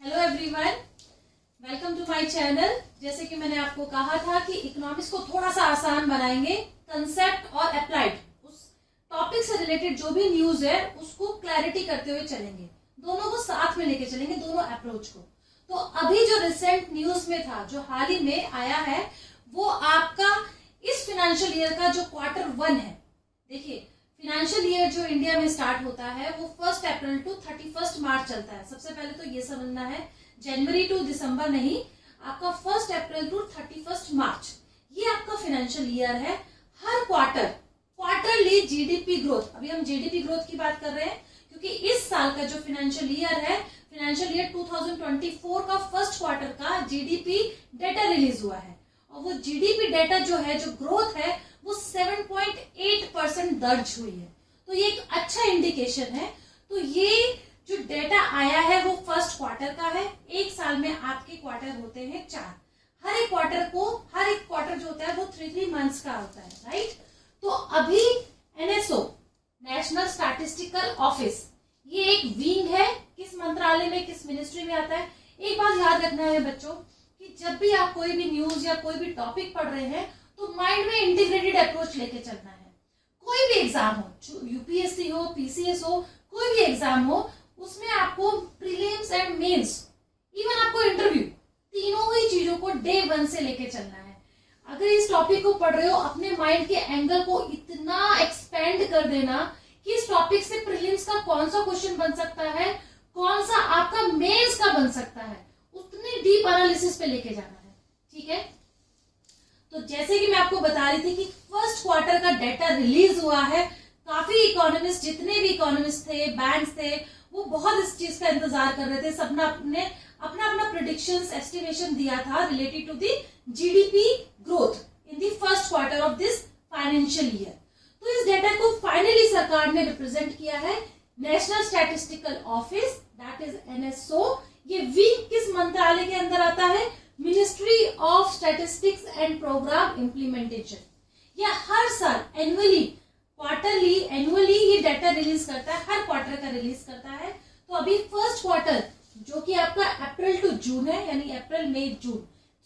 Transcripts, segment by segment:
Hello everyone, welcome to my channel. जैसे कि मैंने आपको कहा था कि इकोनॉमिक्स को थोड़ा सा आसान बनाएंगे, कंसेप्ट और अप्लाइड उस टॉपिक से रिलेटेड जो भी न्यूज है उसको क्लैरिटी करते हुए चलेंगे, दोनों को साथ में लेके चलेंगे, दोनों अप्रोच को। तो अभी जो रिसेंट न्यूज में था, जो हाल ही में आया है, वो आपका इस फाइनेंशियल ईयर का जो Q1 है। देखिए, फाइनेंशियल ईयर जो इंडिया में स्टार्ट होता है वो 1 अप्रैल टू 31 मार्च चलता है। सबसे पहले तो ये समझना है, जनवरी टू दिसंबर नहीं, आपका 1 अप्रैल टू 31 मार्च ये आपका फाइनेंशियल ईयर है। हर क्वार्टरली जीडीपी ग्रोथ, अभी हम जीडीपी ग्रोथ की बात कर रहे हैं क्योंकि इस साल का जो फाइनेंशियल ईयर है, फाइनेंशियल ईयर 2024 का फर्स्ट क्वार्टर का जीडीपी डेटा रिलीज हुआ है और वो जीडीपी डेटा जो है, जो ग्रोथ है, वो 7.8% दर्ज हुई है। तो ये एक अच्छा इंडिकेशन है। तो ये जो डेटा आया है वो फर्स्ट क्वार्टर का है। एक साल में आपके क्वार्टर होते हैं 4। हर एक क्वार्टर जो होता है वो 3 मंथ्स का होता है, राइट। तो अभी एनएसओ, नेशनल स्टैटिस्टिकल ऑफिस, ये एक विंग है, किस मंत्रालय में, किस मिनिस्ट्री में आता है। एक बात याद रखना है बच्चों कि जब भी आप कोई भी न्यूज या कोई भी टॉपिक पढ़ रहे हैं तो माइंड में इंटीग्रेटेड अप्रोच लेके चलना है। कोई भी एग्जाम हो, यूपीएससी हो, पीसीएस हो, कोई भी एग्जाम हो, उसमें आपको प्रीलिम्स एंड मेंस, इवन आपको इंटरव्यू, तीनों ही चीजों को डे 1 से लेके चलना है। अगर इस टॉपिक को पढ़ रहे हो, अपने माइंड के एंगल को इतना एक्सपेंड कर देना कि इस टॉपिक से प्रीलिम्स का कौन सा क्वेश्चन बन सकता है, कौन सा आपका मेंस का बन सकता है, उतनी डीप एनालिसिस पे लेके जाना है, ठीक है। तो जैसे कि मैं आपको बता रही थी कि फर्स्ट क्वार्टर का डेटा रिलीज हुआ है। काफी इकोनॉमिस्ट, जितने भी इकोनॉमिस्ट थे, बैंक्स थे, वो बहुत इस चीज का इंतजार कर रहे थे। सबने अपना प्रेडिक्शंस, एस्टिमेशन दिया था related to the GDP growth in the first quarter of this financial year. तो इस डेटा को फाइनली सरकार ने रिप्रेजेंट किया है national statistical office, that is NSO. ये विंग किस मंत्रालय के अंदर आता है? Ministry of statistics and programme implementation. यह हर साल एनुअली ये डाटा रिलीज करता है, हर क्वार्टर का रिलीज करता है। तो अभी फर्स्ट क्वार्टर जो कि आपका अप्रैल टू जून है, यानी अप्रैल मई जून,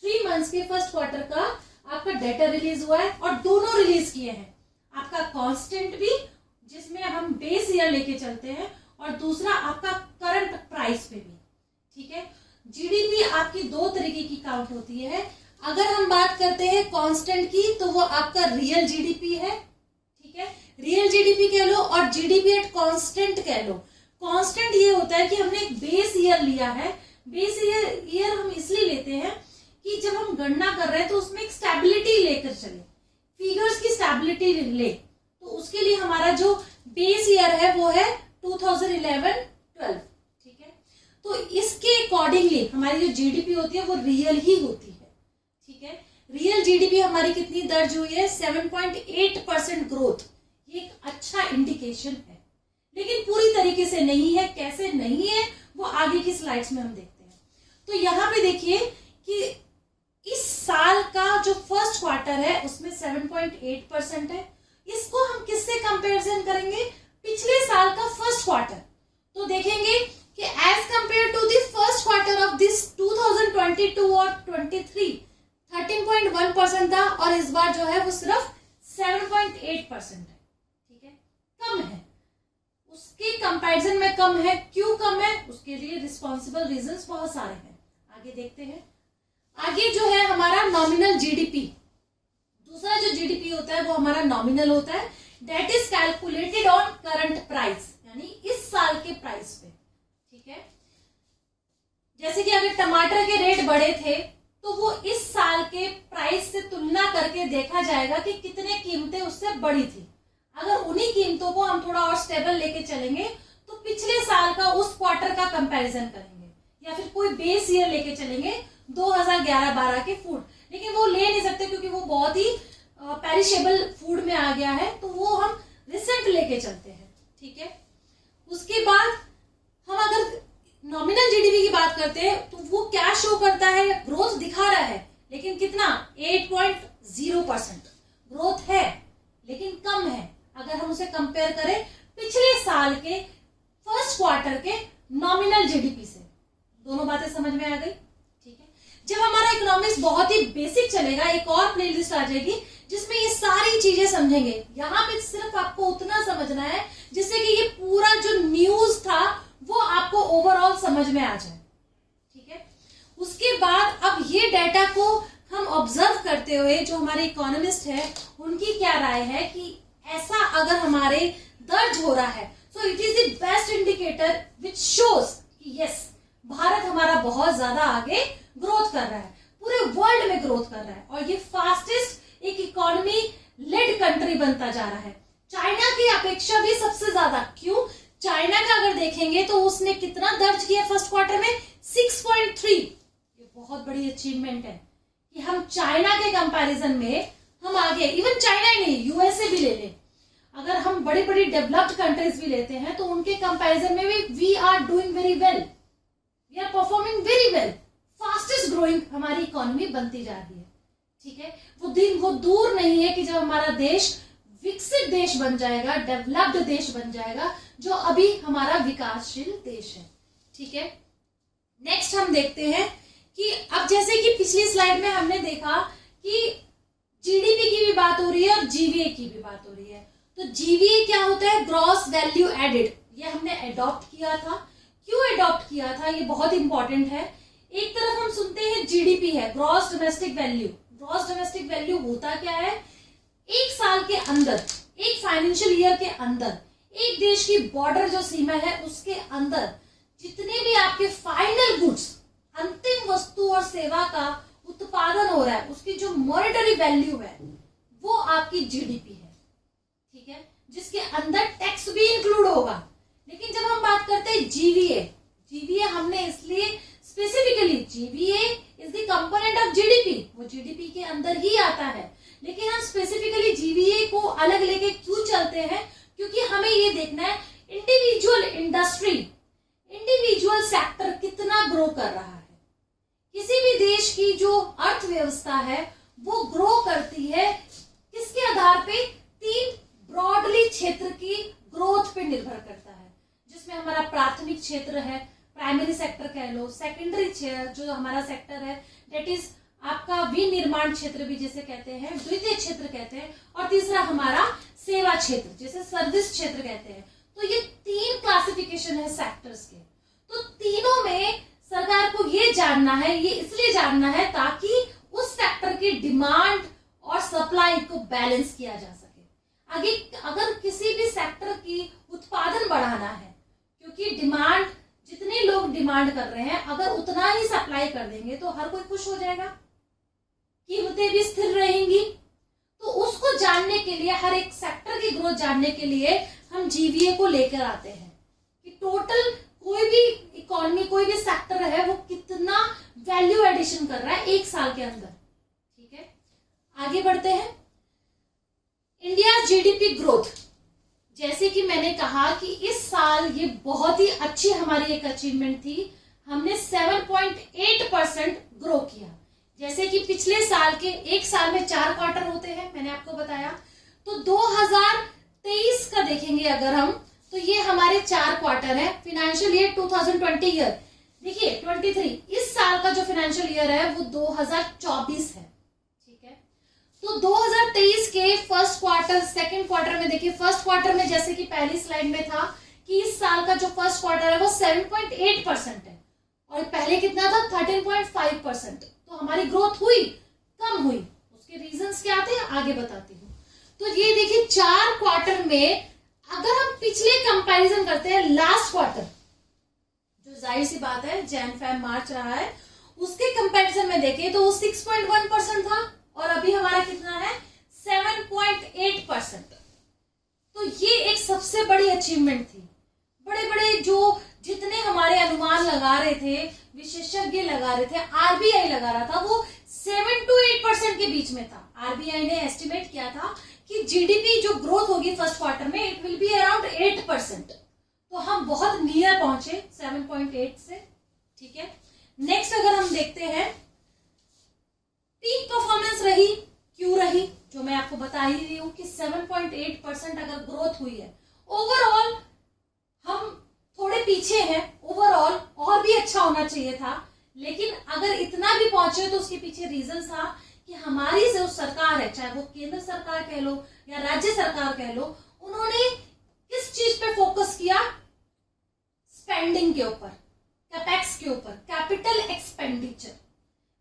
3 मंथ्स के फर्स्ट क्वार्टर का आपका डाटा रिलीज हुआ है और दोनों रिलीज किए हैं। आपका कांस्टेंट भी, जिसमें हम बेस ईयर लेके चलते हैं, और दूसरा आपका करंट प्राइस पे भी, ठीक है। जीडीपी आपकी 2 तरीके की काउंट होती है। अगर हम बात करते हैं कांस्टेंट की, तो वो आपका रियल जीडीपी है, ठीक है। रियल जीडीपी कह लो और जीडीपी एट कांस्टेंट कह लो। कांस्टेंट ये होता है कि हमने एक बेस ईयर लिया है। बेस ईयर हम इसलिए लेते हैं कि जब हम गणना कर रहे हैं तो उसमें एक स्टेबिलिटी लेकर चले, फिगर्स की स्टेबिलिटी ले। तो उसके लिए हमारा जो बेस ईयर है वो है 2011-12, ठीक है। तो इसके अकॉर्डिंगली हमारी जो जीडीपी होती है वो रियल ही होती है, ठीक है। रियल जीडीपी हमारी कितनी दर्ज हुई है? 7.8% ग्रोथ। ये एक अच्छा इंडिकेशन है, लेकिन पूरी तरीके से नहीं है। कैसे नहीं है वो आगे की स्लाइड्स में हम देखते हैं। तो यहाँ पे देखिए कि इस साल का जो फर्स्ट क्वार्टर है उसमें 7.8% है। इसको हम किससे कंपैरिजन करेंगे? पिछले साल का फर्स्ट क्वार्टर। तो देखेंगे कि as compared to the first quarter of this 2022 और 23 13.1% था, और इस बार जो है वो सिर्फ 7.8% है, ठीक है। कम है, उसके कंपैरिजन में कम है। क्यों कम है? उसके लिए रिस्पॉन्सिबल रीजंस बहुत सारे हैं। आगे देखते हैं। आगे जो है हमारा नॉमिनल जीडीपी, दूसरा जो जीडीपी होता है वो हमारा नॉमिनल होता है, that is calculated on current price, यानी इस साल के प्राइस पे, ठीक है। जैसे कि अगर टमाटर के रेट बढ़े थे तो वो इस साल के प्राइस से तुलना करके देखा जाएगा कि कितने कीमतें उससे बढ़ी थी। अगर उन्हीं कीमतों को हम थोड़ा और स्टेबल लेके चलेंगे तो पिछले साल का उस क्वार्टर का कंपैरिजन करेंगे, या फिर कोई बेस ईयर लेके चलेंगे 2011-12 के फूड। लेकिन वो ले नहीं सकते क्योंकि वो बहुत ही पेरिशेबल फूड में आ गया है, तो वो हम रिसेंट लेके चलते हैं, ठीक है। उसके बाद हम अगर नॉमिनल जीडीपी की बात करते हैं तो वो क्या शो करता है? ग्रोथ दिखा रहा है, लेकिन कितना? 8.0% ग्रोथ है, लेकिन कम है अगर हम उसे कंपेयर करें पिछले साल के फर्स्ट क्वार्टर के नॉमिनल जीडीपी से। दोनों बातें बातें समझ में आ गई? ठीक है, जब हमारा इकोनॉमिक्स बहुत ही बेसिक चलेगा, एक और प्लेलिस्ट आ जाएगी जिसमें ये सारी चीजें समझेंगे। यहाँ पे सिर्फ आपको उतना समझना है जिससे कि ये पूरा जो न्यूज था वो आपको ओवरऑल समझ में आ जाए। ठीक है, उसके बाद अब ये डाटा को हम ऑब्जर्व करते हुए जो हमारे इकोनॉमिस्ट है उनकी क्या राय है कि ऐसा अगर हमारे दर्ज हो रहा है, so it is the best indicator which shows कि यस, भारत हमारा बहुत ज्यादा आगे ग्रोथ कर रहा है, पूरे वर्ल्ड में ग्रोथ कर रहा है और ये फास्टेस्ट एक इकोनॉमी लेड कंट्री बनता जा रहा है। चाइना की अपेक्षा भी सबसे ज्यादा। क्यों? चाइना का अगर देखेंगे तो उसने कितना दर्ज किया फर्स्ट क्वार्टर में? 6.3। ये बहुत बड़ी अचीवमेंट है कि हम चाइना के कंपैरिजन में हम आगे। इवन चाइना ही नहीं, यूएसए भी ले लें, अगर हम बड़ी बड़ी डेवलप्ड कंट्रीज भी लेते हैं तो उनके कंपैरिजन में भी we are doing very well, we are performing very well. Fastest growing हमारी इकोनॉमी बनती जा रही है। ठीक है, वो दिन वो दूर नहीं है कि जब हमारा देश विकसित देश बन जाएगा, डेवलप्ड देश बन जाएगा, जो अभी हमारा विकासशील देश है। ठीक है, नेक्स्ट हम देखते हैं कि अब जैसे कि पिछली स्लाइड में हमने देखा कि जीडीपी की भी बात हो रही है और जीवीए की भी बात हो रही है। तो जीवीए क्या होता है? Gross value added. ये हमने अडॉप्ट किया था। क्यों अडॉप्ट किया था? ये बहुत इंपॉर्टेंट है। एक तरफ हम सुनते हैं जीडीपी है, gross domestic value. Gross domestic value होता क्या है? एक साल के अंदर, एक फाइनेंशियल ईयर के अंदर, एक देश की बॉर्डर जो सीमा है उसके अंदर जितने भी आपके फाइनल गुड्स, अंतिम वस्तु और सेवा का उत्पादन हो रहा है, उसकी जो मॉनेटरी वैल्यू है वो आपकी जीडीपी है। ठीक है, जिसके अंदर टैक्स भी इंक्लूड होगा। लेकिन जब हम बात करते हैं जीवीए, जीवीए हमने इसलिए specifically, GVA is the component of GDP, वो जीडीपी के अंदर ही आता है। लेकिन हम स्पेसिफिकली जीवीए को अलग लेके क्यों चलते हैं? क्योंकि हमें ये देखना है इंडिविजुअल इंडस्ट्री, इंडिविजुअल सेक्टर कितना ग्रो कर रहा है। किसी भी देश की जो अर्थव्यवस्था है वो ग्रो करती है किसके आधार पे? 3 ब्रॉडली क्षेत्र की ग्रोथ पे निर्भर करता है, जिसमें हमारा प्राथमिक क्षेत्र है, प्राइमरी सेक्टर कह लो, सेकेंडरी जो हमारा सेक्टर है डेट इज आपका विनिर्माण क्षेत्र भी जिसे कहते हैं, द्वितीय क्षेत्र कहते हैं, और तीसरा हमारा सेवा क्षेत्र जिसे सर्विस क्षेत्र कहते हैं। तो ये 3 क्लासिफिकेशन है सेक्टर्स के। तो तीनों में सरकार को ये जानना है, ये इसलिए जानना है ताकि उस सेक्टर की डिमांड और सप्लाई को बैलेंस किया जा सके। आगे अगर किसी भी सेक्टर की उत्पादन बढ़ाना है, क्योंकि डिमांड, जितने लोग डिमांड कर रहे हैं अगर उतना ही सप्लाई कर देंगे तो हर कोई खुश हो जाएगा, कीमतें भी स्थिर रहेंगी। तो उसको जानने के लिए, हर एक सेक्टर की ग्रोथ जानने के लिए हम जीवीए को लेकर आते हैं कि टोटल कोई भी इकोनॉमी, कोई भी सेक्टर है वो कितना वैल्यू एडिशन कर रहा है एक साल के अंदर। ठीक है, आगे बढ़ते हैं। इंडिया जीडीपी ग्रोथ, जैसे कि मैंने कहा कि इस साल ये बहुत ही अच्छी हमारी एक अचीवमेंट थी, हमने 7.8% ग्रो किया। जैसे कि पिछले साल के, एक साल में 4 क्वार्टर होते हैं, मैंने आपको बताया। तो 2023 का देखेंगे अगर हम, तो ये हमारे 4 क्वार्टर है। फाइनेंशियल ईयर 2020 ईयर, देखिए 23, इस साल का जो फाइनेंशियल ईयर है वो 2024 है। ठीक है, तो 2023 के फर्स्ट क्वार्टर, सेकंड क्वार्टर में देखिए, फर्स्ट क्वार्टर में जैसे कि पहली स्लाइड में था कि इस साल का जो फर्स्ट क्वार्टर है वो 7.8% है और पहले कितना था? 13.5%। तो हमारी ग्रोथ हुई, कम हुई। उसके रीजंस क्या थे आगे बताती हूँ। तो ये देखिए 4 क्वार्टर में अगर हम पिछले कंपैरिजन करते हैं, लास्ट क्वार्टर जो जाहिर सी बात है जैन फेब मार्च रहा है, उसके कंपैरिजन में देखें तो वो 6.1% था और अभी हमारा कितना है? 7.8%। तो ये एक सबसे बड़ी अचीवमेंट थी। बड़े बड़े जो जितने हमारे अनुमान लगा रहे थे, विशेषज्ञ लगा रहे थे, आरबीआई लगा रहा था, वो 7 to 8% के बीच में था। आरबीआई ने एस्टिमेट किया था कि जीडीपी जो ग्रोथ होगी फर्स्ट क्वार्टर में इट विल बी अराउंड 8%। तो हम बहुत नियर पहुंचे 7.8 से। ठीक है, नेक्स्ट अगर हम देखते हैं, पीक परफॉर्मेंस रही, क्यों रही? जो मैं आपको बता ही रही हूं कि 7.8% अगर ग्रोथ हुई है, ओवरऑल हम थोड़े पीछे हैं, ओवरऑल और भी अच्छा होना चाहिए था, लेकिन अगर इतना भी पहुंचे तो उसके पीछे रीजन था कि हमारी जो सरकार है, चाहे वो केंद्र सरकार कह लो या राज्य सरकार कह लो, उन्होंने किस चीज पे फोकस किया? स्पेंडिंग के ऊपर, कैपेक्स के ऊपर, कैपिटल एक्सपेंडिचर।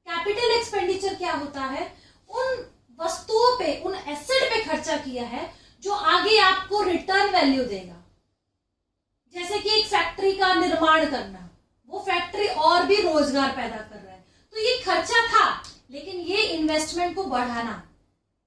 कैपिटल एक्सपेंडिचर क्या होता है? उन वस्तुओं पे, उन एसेट पे खर्चा किया है जो आगे आपको रिटर्न वैल्यू देगा। जैसे कि एक फैक्ट्री का निर्माण करना, वो फैक्ट्री और भी रोजगार पैदा कर रहा है, तो ये खर्चा था, लेकिन ये इन्वेस्टमेंट को बढ़ाना,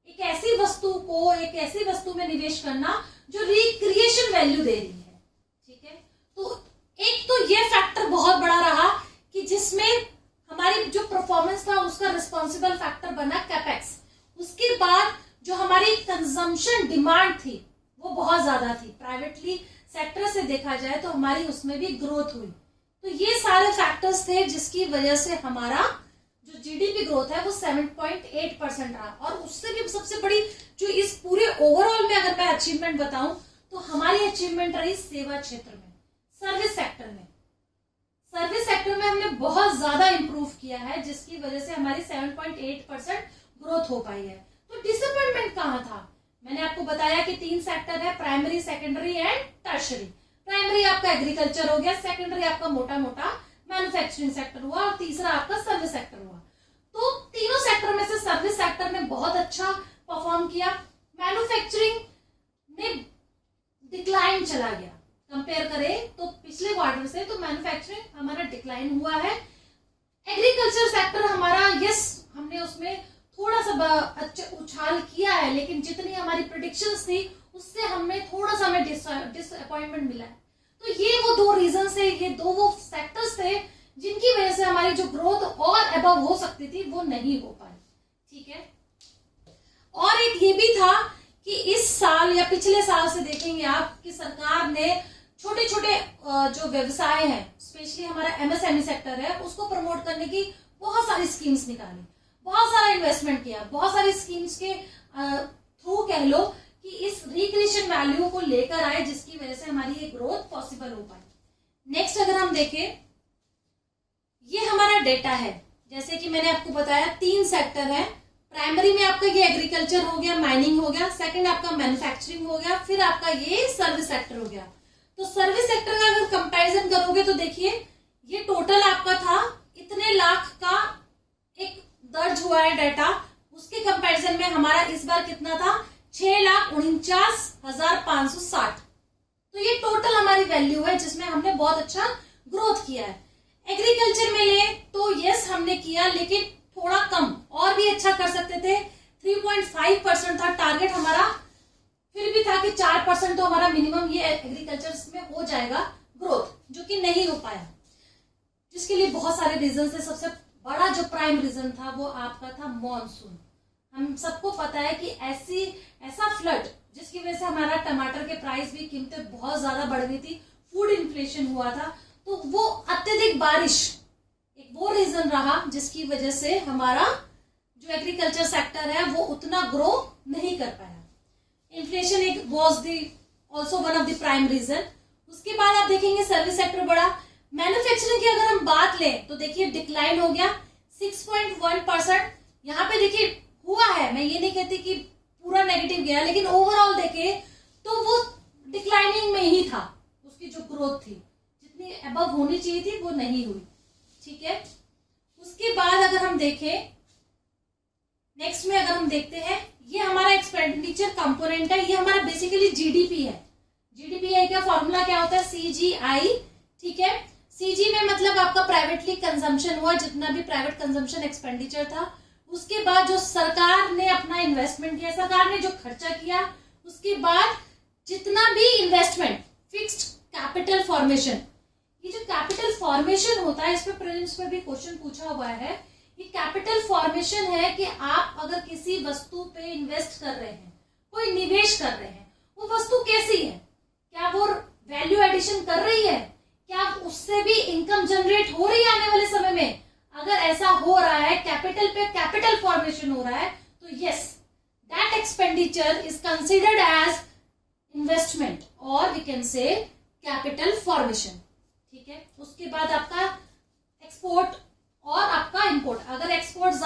एक ऐसी वस्तु को, एक ऐसी वस्तु में निवेश करना जो रिक्रिएशन वैल्यू दे रही है। ठीक है, तो एक तो ये फैक्टर बहुत बड़ा रहा कि जिसमें हमारी जो परफॉर्मेंस था उसका रिस्पॉन्सिबल फैक्टर बना कैपेक्स। उसके बाद जो हमारी कंजम्पशन डिमांड थी वो बहुत ज्यादा थी, प्राइवेटली सेक्टर से देखा जाए तो हमारी उसमें भी ग्रोथ हुई। तो ये सारे फैक्टर्स थे जिसकी वजह से हमारा जो जीडीपी ग्रोथ है वो 7.8% रहा। और उससे भी सबसे बड़ी जो इस पूरे ओवरऑल में अगर मैं अचीवमेंट बताऊं तो हमारी अचीवमेंट रही सेवा क्षेत्र में, सर्विस सेक्टर में। सर्विस सेक्टर में हमने बहुत ज्यादा इंप्रूव किया है, जिसकी वजह से हमारी 7.8% ग्रोथ हो पाई है। तो डिसअपॉइंटमेंट कहाँ था? मैंने आपको बताया कि 3 सेक्टर है, primary, secondary and tertiary. Primary आपका एग्रीकल्चर हो गया, सेकेंडरी आपका मोटा मोटा मैन्युफैक्चरिंग सेक्टर हुआ, और तीसरा आपका सर्विस सेक्टर हुआ। तो तीनों सेक्टर में से सर्विस सेक्टर ने बहुत अच्छा परफॉर्म किया। मैन्युफैक्चरिंग में डिक्लाइन चला गया, कंपेयर करें तो पिछले क्वार्टर से, तो मैन्युफैक्चरिंग हमारा डिक्लाइन हुआ है। एग्रीकल्चर सेक्टर हमारा, यस, हमने उसमें थोड़ा सा अच्छा उछाल किया है, लेकिन जितनी हमारी प्रेडिक्शंस थी उससे हमें थोड़ा सा हमें डिसअपॉइंटमेंट मिला है। तो ये वो 2 रीजन से, ये 2 वो फैक्टर्स थे जिनकी वजह से हमारी जो ग्रोथ और अबव हो सकती थी वो नहीं हो पाई। ठीक है, और एक ये भी था कि इस साल या पिछले साल से देखेंगे आप कि सरकार ने छोटे छोटे जो व्यवसाय हैं, स्पेशली हमारा एमएसएमई सेक्टर है, उसको प्रमोट करने की बहुत सारी स्कीम्स निकाली, बहुत सारा इन्वेस्टमेंट किया, बहुत सारी स्कीम्स के थ्रू कह लो कि इस रिक्रिएशन वैल्यू को लेकर आए, जिसकी वजह से हमारी ये ग्रोथ पॉसिबल हो पाई। नेक्स्ट अगर हम देखें, ये हमारा डेटा है, जैसे कि मैंने आपको बताया 3 सेक्टर है। प्राइमरी में आपका ये एग्रीकल्चर हो गया, माइनिंग हो गया, सेकंड आपका मैन्युफैक्चरिंग हो गया, फिर आपका ये सर्विस सेक्टर हो गया। तो सर्विस सेक्टर का अगर कंपैरिजन करोगे तो देखिए ये टोटल आपका था इतने लाख का एक दर्ज हुआ है डाटा, उसके कंपैरिजन में हमारा इस बार कितना था? 6,49,560। तो ये टोटल हमारी वैल्यू है जिसमें हमने बहुत अच्छा ग्रोथ किया है। एग्रीकल्चर में ले तो यस हमने किया, लेकिन थोड़ा कम, और भी अच्छा कर सकते थे। 3.5% था टारगेट हमारा, फिर भी था कि 4% तो हमारा मिनिमम ये एग्रीकल्चर में हो जाएगा ग्रोथ, जो कि नहीं हो पाया, जिसके लिए बहुत सारे रीजन थे। सबसे बड़ा जो प्राइम रीजन था वो आपका था मॉनसून। हम सबको पता है कि ऐसा फ्लड जिसकी वजह से हमारा टमाटर के प्राइस भी, कीमतें बहुत ज्यादा बढ़ गई थी, फूड इन्फ्लेशन हुआ था, तो वो अत्यधिक बारिश एक वो रीजन रहा जिसकी वजह से हमारा जो एग्रीकल्चर सेक्टर है वो उतना ग्रो नहीं कर पाया। इन्फ्लेशन एक was the also one of the prime reason. उसके बाद आप देखेंगे सर्विस सेक्टर बढ़ा। मैन्युफैक्चरिंग की अगर हम बात लें तो देखिए डिक्लाइन हो गया 6.1%। यहाँ पे देखिए हुआ है, मैं ये नहीं कहती कि पूरा नेगेटिव गया, लेकिन ओवरऑल देखे तो वो डिक्लाइनिंग में ही था, उसकी जो ग्रोथ थी जितनी अबव होनी चाहिए थी वो नहीं हुई। ठीक है, उसके बाद अगर हम देखें नेक्स्ट में, अगर हम देखते हैं ये हमारा एक्सपेंडिचर कंपोनेंट है, ये हमारा बेसिकली जीडीपी है। जीडीपी का फॉर्मूला क्या होता है? सीजीआई। ठीक है, सीजी में मतलब आपका प्राइवेटली कंजम्पशन हुआ, जितना भी प्राइवेट कंजम्पशन एक्सपेंडिचर था, उसके बाद जो सरकार ने अपना इन्वेस्टमेंट किया, सरकार ने जो खर्चा किया, उसके बाद जितना भी इन्वेस्टमेंट, फिक्स्ड कैपिटल फॉर्मेशन। ये जो कैपिटल फॉर्मेशन होता है, इसमें प्रीलिम्स में भी क्वेश्चन पूछा हुआ है। ये कैपिटल फॉर्मेशन है कि आप अगर किसी वस्तु पे इन्वेस्ट कर रहे हैं, कोई निवेश कर रहे हैं, वो वस्तु कैसी है, क्या वो वैल्यू एडिशन कर रही है, क्या उससे भी इनकम जनरेट हो रही है आने वाले समय में। अगर ऐसा हो रहा है, कैपिटल पे कैपिटल फॉर्मेशन हो रहा है, तो yes that expenditure is considered as investment और we can say capital formation. ठीक है, उसके बाद आपका एक्सपोर्ट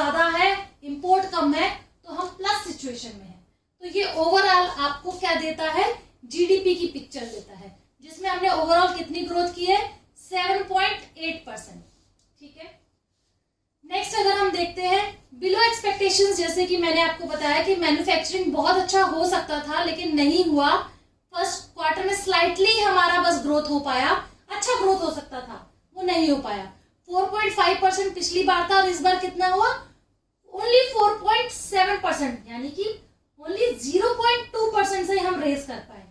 ज्यादा है, इंपोर्ट कम है, तो हम प्लस सिचुएशन में हैं। तो ये ओवरऑल आपको क्या देता है, जीडीपी की पिक्चर देता है, जिसमें हमने ओवरऑल कितनी ग्रोथ की है, 7.8%। ठीक है, नेक्स्ट अगर हम देखते हैं बिलो एक्सपेक्टेशंस, जैसे कि मैंने आपको बताया कि मैन्युफैक्चरिंग बहुत अच्छा हो सकता था लेकिन नहीं हुआ। फर्स्ट क्वार्टर में स्लाइटली हमारा बस ग्रोथ हो पाया, अच्छा ग्रोथ हो सकता था, वो नहीं हो पाया। 4.5% पिछली बार था और इस बार कितना हुआ, ओनली 4.7%, यानी कि ओनली 0.2% से हम रेज कर पाए।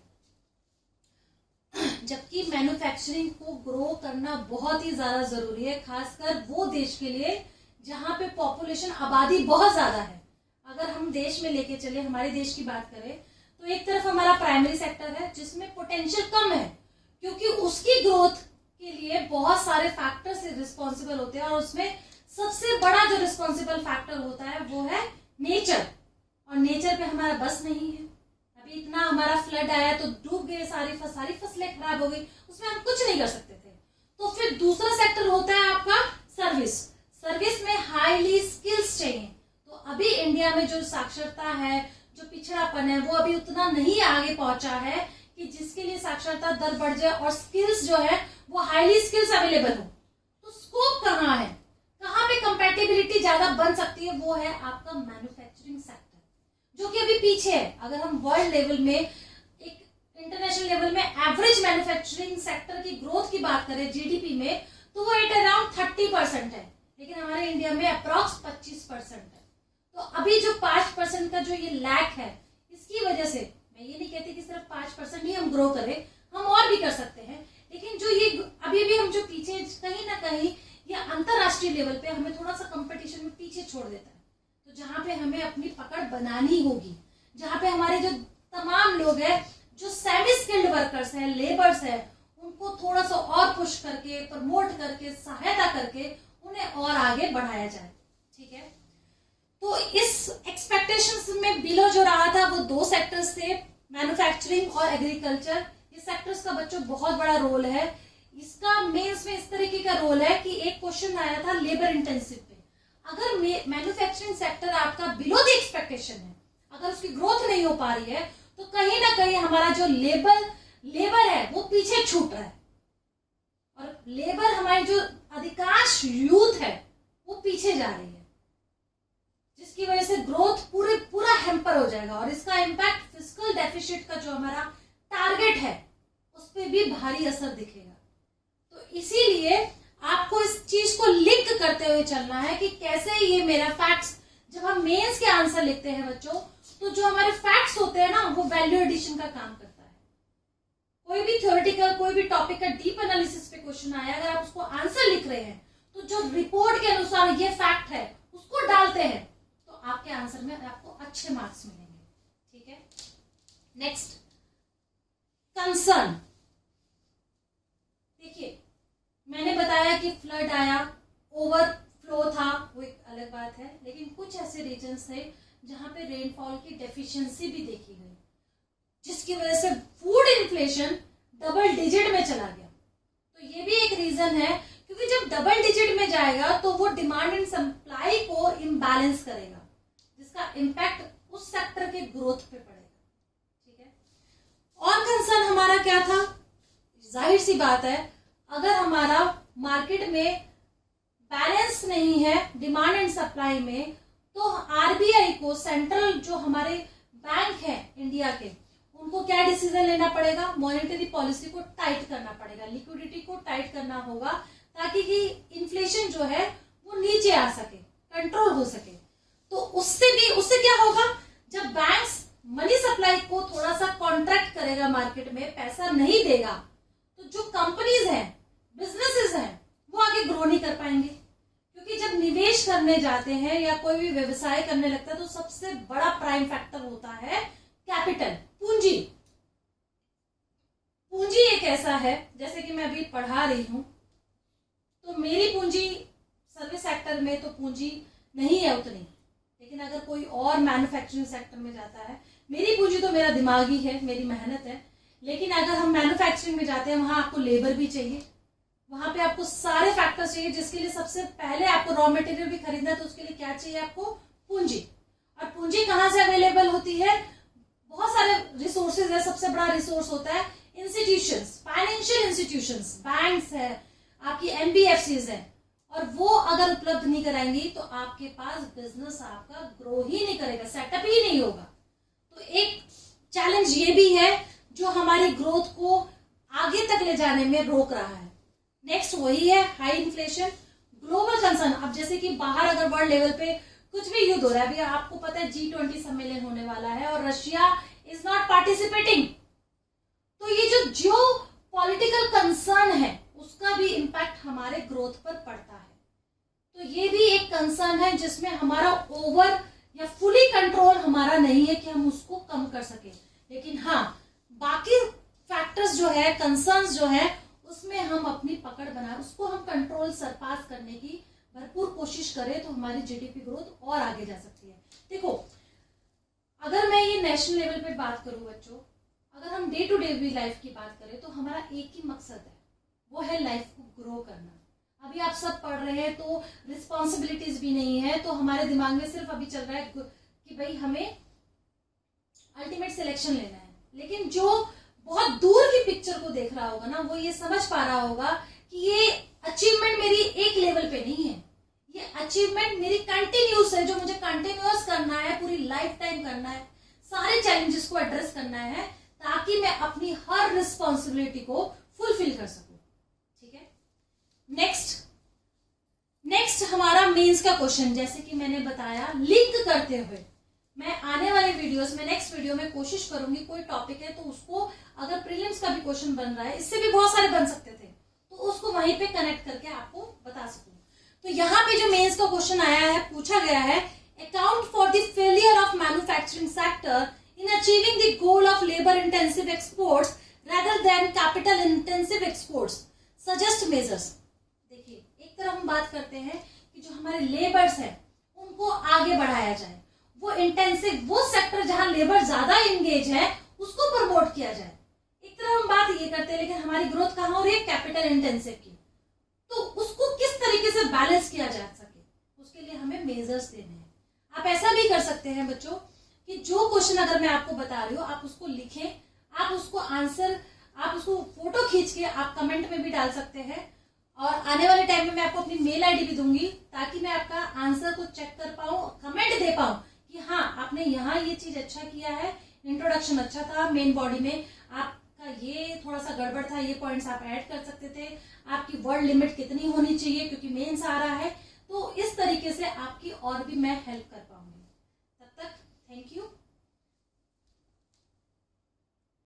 जबकि मैन्युफैक्चरिंग को ग्रो करना बहुत ही ज्यादा जरूरी है, खासकर वो देश के लिए जहां पे पॉपुलेशन आबादी बहुत ज्यादा है। अगर हम देश में लेके चले, हमारे देश की बात करें, तो एक तरफ हमारा प्राइमरी सेक्टर है जिसमें पोटेंशियल कम है, क्योंकि उसकी ग्रोथ के लिए बहुत सारे फैक्टर्स रिस्पॉन्सिबल होते हैं, और उसमें सबसे बड़ा जो रिस्पॉन्सिबल फैक्टर होता है वो है नेचर, और नेचर पे हमारा बस नहीं है। अभी इतना हमारा फ्लड आया तो डूब गए, सारी फसलें खराब हो गई, उसमें हम कुछ नहीं कर सकते थे। तो फिर दूसरा सेक्टर होता है आपका सर्विस। सर्विस में हाईली स्किल्स चाहिए। तो अभी इंडिया में जो साक्षरता है, जो पिछड़ापन है, वो अभी उतना नहीं आगे पहुंचा है कि जिसके लिए साक्षरता दर बढ़ जाए और स्किल्स जो है वो हाईली स्किल्स अवेलेबल हो। तो स्कोप कहाँ है, कहाँ पे कंपैटिबिलिटी ज्यादा बन सकती है, वो है आपका मैन्युफैक्चरिंग सेक्टर, जो कि अभी पीछे है। अगर हम वर्ल्ड लेवल में, एक इंटरनेशनल लेवल में एवरेज मैन्युफैक्चरिंग सेक्टर की ग्रोथ की बात करें जीडीपी में, तो वो एट अराउंड 30% है, लेकिन हमारे इंडिया में अप्रॉक्स 25% है। तो अभी जो 5% का जो ये लैक है, इसकी वजह से मैं ये नहीं कहती कि सिर्फ 5% ही हम ग्रो करें, हम और भी कर सकते हैं, लेकिन जो ये अभी भी हम जो पीछे कहीं ना कहीं ये अंतरराष्ट्रीय लेवल पे हमें थोड़ा सा कंपटीशन में पीछे छोड़ देता है। तो जहां पे हमें अपनी पकड़ बनानी होगी, जहां पे हमारे जो तमाम लोग हैं, जो सेमी स्किल्ड वर्कर्स हैं, लेबर्स हैं, उनको थोड़ा सा और पुश करके, प्रमोट करके, सहायता करके उन्हें और आगे बढ़ाया जाए। ठीक है, तो इस एक्सपेक्टेशंस में बिलो जो रहा था वो दो सेक्टर्स थे, मैन्युफैक्चरिंग और एग्रीकल्चर। इस सेक्टर्स का बच्चों बहुत बड़ा रोल है। इसका मेंस में इस तरीके का रोल है कि एक क्वेश्चन आया था लेबर इंटेंसिव पे, अगर मैन्युफैक्चरिंग सेक्टर आपका बिलो द एक्सपेक्टेशन है, अगर उसकी ग्रोथ नहीं हो पा रही है, तो कहीं ना कहीं हमारा जो लेबर है वो पीछे छूट रहा है, और लेबर हमारी जो अधिकांश यूथ है वो पीछे जा रही है, जिसकी वजह से ग्रोथ पूरा हैम्पर हो जाएगा, और इसका इम्पैक्ट फिस्कल डेफिसिट का जो हमारा टारगेट है उस पर भी भारी असर दिखेगा। तो इसीलिए आपको इस चीज को लिंक करते हुए चलना है कि कैसे ये मेरा फैक्ट्स, जब हम मेंस के आंसर लिखते हैं बच्चों, तो जो हमारे फैक्ट्स होते हैं ना, वो वैल्यू एडिशन का काम करता है। कोई भी थ्योरेटिकल, कोई भी टॉपिक का डीप एनालिसिस पे क्वेश्चन आया, अगर आप उसको आंसर लिख रहे हैं, तो जो रिपोर्ट के अनुसार ये फैक्ट है उसको डालते हैं, तो आपके आंसर में आपको अच्छे मार्क्स मिलेंगे। ठीक है, नेक्स्ट कंसर्न। देखिए, मैंने बताया कि फ्लड आया, ओवरफ्लो था, वो एक अलग बात है, लेकिन कुछ ऐसे रीजन्स थे जहां पे रेनफॉल की डेफिशिएंसी भी देखी गई, जिसकी वजह से फूड इन्फ्लेशन डबल डिजिट में चला गया। तो ये भी एक रीजन है, क्योंकि जब डबल डिजिट में जाएगा तो वो डिमांड एंड सप्लाई को इम्बैलेंस करेगा, जिसका इम्पैक्ट उस सेक्टर के ग्रोथ पे पड़ेगा। ठीक है, और कंसर्न हमारा क्या था, जाहिर सी बात है, अगर हमारा मार्केट में बैलेंस नहीं है डिमांड एंड सप्लाई में, तो आरबीआई को, सेंट्रल जो हमारे बैंक है इंडिया के, उनको क्या डिसीजन लेना पड़ेगा, मॉनेटरी पॉलिसी को टाइट करना पड़ेगा, लिक्विडिटी को टाइट करना होगा, ताकि कि इन्फ्लेशन जो है वो नीचे आ सके, कंट्रोल हो सके। तो उससे क्या होगा, जब बैंक्स मनी सप्लाई को थोड़ा सा कॉन्ट्रैक्ट करेगा, मार्केट में पैसा नहीं देगा, तो जो कंपनीज हैं, बिजनेसेस हैं, वो आगे ग्रो नहीं कर पाएंगे। क्योंकि जब निवेश करने जाते हैं या कोई भी व्यवसाय करने लगता है, तो सबसे बड़ा प्राइम फैक्टर होता है कैपिटल, पूंजी। पूंजी एक ऐसा है, जैसे कि मैं अभी पढ़ा रही हूं, तो मेरी पूंजी सर्विस सेक्टर में तो पूंजी नहीं है उतनी, लेकिन अगर कोई और मैन्युफैक्चरिंग सेक्टर में जाता है, मेरी पूंजी तो मेरा दिमाग ही है, मेरी मेहनत है, लेकिन अगर हम मैन्युफैक्चरिंग में जाते हैं, वहां आपको लेबर भी चाहिए, वहां पे आपको सारे फैक्टर्स चाहिए, जिसके लिए सबसे पहले आपको रॉ मटेरियल भी खरीदना है, तो उसके लिए क्या चाहिए आपको? पूंजी। और पूंजी कहाँ से अवेलेबल होती है? बहुत सारे रिसोर्सेज है। सबसे बड़ा रिसोर्स होता है इंस्टीट्यूशंस, फाइनेंशियल इंस्टीट्यूशंस, बैंक्स है, आपकी एनबीएफसीज है, और वो अगर उपलब्ध नहीं कराएंगी तो आपके पास बिजनेस आपका ग्रो ही नहीं करेगा, सेटअप ही नहीं होगा। तो एक चैलेंज ये भी है जो हमारी ग्रोथ को आगे तक ले जाने में रोक रहा है। नेक्स्ट वही है हाई इन्फ्लेशन, ग्लोबल कंसर्न। अब जैसे कि बाहर अगर वर्ल्ड लेवल पे कुछ भी युद्ध हो रहा है, अभी आपको पता है G20 सम्मेलन होने वाला है और रशिया इज नॉट पार्टिसिपेटिंग, तो ये जो पॉलिटिकल कंसर्न है उसका भी इम्पैक्ट हमारे ग्रोथ पर पड़ता है। तो ये भी एक कंसर्न है जिसमें हमारा ओवर या फुली कंट्रोल हमारा नहीं है कि हम उसको कम कर सके, लेकिन हाँ बाकी फैक्टर्स जो है, कंसर्न्स जो है, उसमें हम अपनी पकड़ बनाए, उसको हम कंट्रोल सरपास करने की भरपूर कोशिश करें तो हमारी जीडीपी ग्रोथ और आगे जा सकती है। देखो, अगर मैं ये नेशनल लेवल पे बात करूं बच्चों, अगर हम डे टू डे भी लाइफ की बात करें तो हमारा एक ही मकसद है, वो है लाइफ को ग्रो करना। अभी आप सब पढ़ रहे हैं तो रिस्पॉन्सिबिलिटीज भी नहीं है, तो हमारे दिमाग में सिर्फ अभी चल रहा है कि भाई हमें अल्टीमेट सिलेक्शन लेना है। लेकिन जो बहुत दूर की पिक्चर को देख रहा होगा ना, वो ये समझ पा रहा होगा कि ये अचीवमेंट मेरी एक लेवल पे नहीं है, ये अचीवमेंट मेरी कंटिन्यूस है, जो मुझे कंटिन्यूस करना है, पूरी लाइफ टाइम करना है, सारे चैलेंजेस को एड्रेस करना है, ताकि मैं अपनी हर रिस्पॉन्सिबिलिटी को फुलफिल कर सकूं। ठीक है, नेक्स्ट हमारा मेंस का क्वेश्चन, जैसे कि मैंने बताया लिंक करते हुए मैं आने वाले वीडियोस में, नेक्स्ट वीडियो में कोशिश करूंगी, कोई टॉपिक है तो उसको, अगर प्रीलिम्स का भी क्वेश्चन बन रहा है, इससे भी बहुत सारे बन सकते थे, तो उसको वहीं पे कनेक्ट करके आपको बता सकूं। तो यहाँ पे जो मेंस का क्वेश्चन आया है, पूछा गया है, account for the failure of manufacturing sector in achieving the goal of labour intensive exports rather than capital intensive exports, suggest measures. देखिए, एक तरफ हम बात करते हैं कि जो हमारे लेबर्स हैं उनको आगे बढ़ाया जाए, वो इंटेंसिव, वो सेक्टर जहां लेबर ज्यादा एंगेज है उसको प्रमोट किया जाए। एक तरफ हम बात ये करते हैं, लेकिन हमारी ग्रोथ कहां हो रही है? कैपिटल इंटेंसिव की। तो उसको किस तरीके से बैलेंस किया जा सके, उसके लिए हमें मेजर्स देने हैं। आप ऐसा भी कर सकते हैं बच्चों कि जो क्वेश्चन अगर मैं आपको बता रही हूँ, आप उसको लिखें, आप उसको आंसर, आप उसको फोटो खींच के आप कमेंट में भी डाल सकते हैं, और आने वाले टाइम में मैं आपको अपनी मेल आईडी भी दूंगी, ताकि मैं आपका आंसर को चेक कर पाऊं, कमेंट दे पाऊं कि हाँ आपने यहाँ ये चीज अच्छा किया है, इंट्रोडक्शन अच्छा था, मेन बॉडी में आपका ये थोड़ा सा गड़बड़ था, ये पॉइंट्स आप ऐड कर सकते थे, आपकी वर्ड लिमिट कितनी होनी चाहिए क्योंकि मेंस आ रहा है। तो इस तरीके से आपकी और भी मैं हेल्प कर पाऊँ।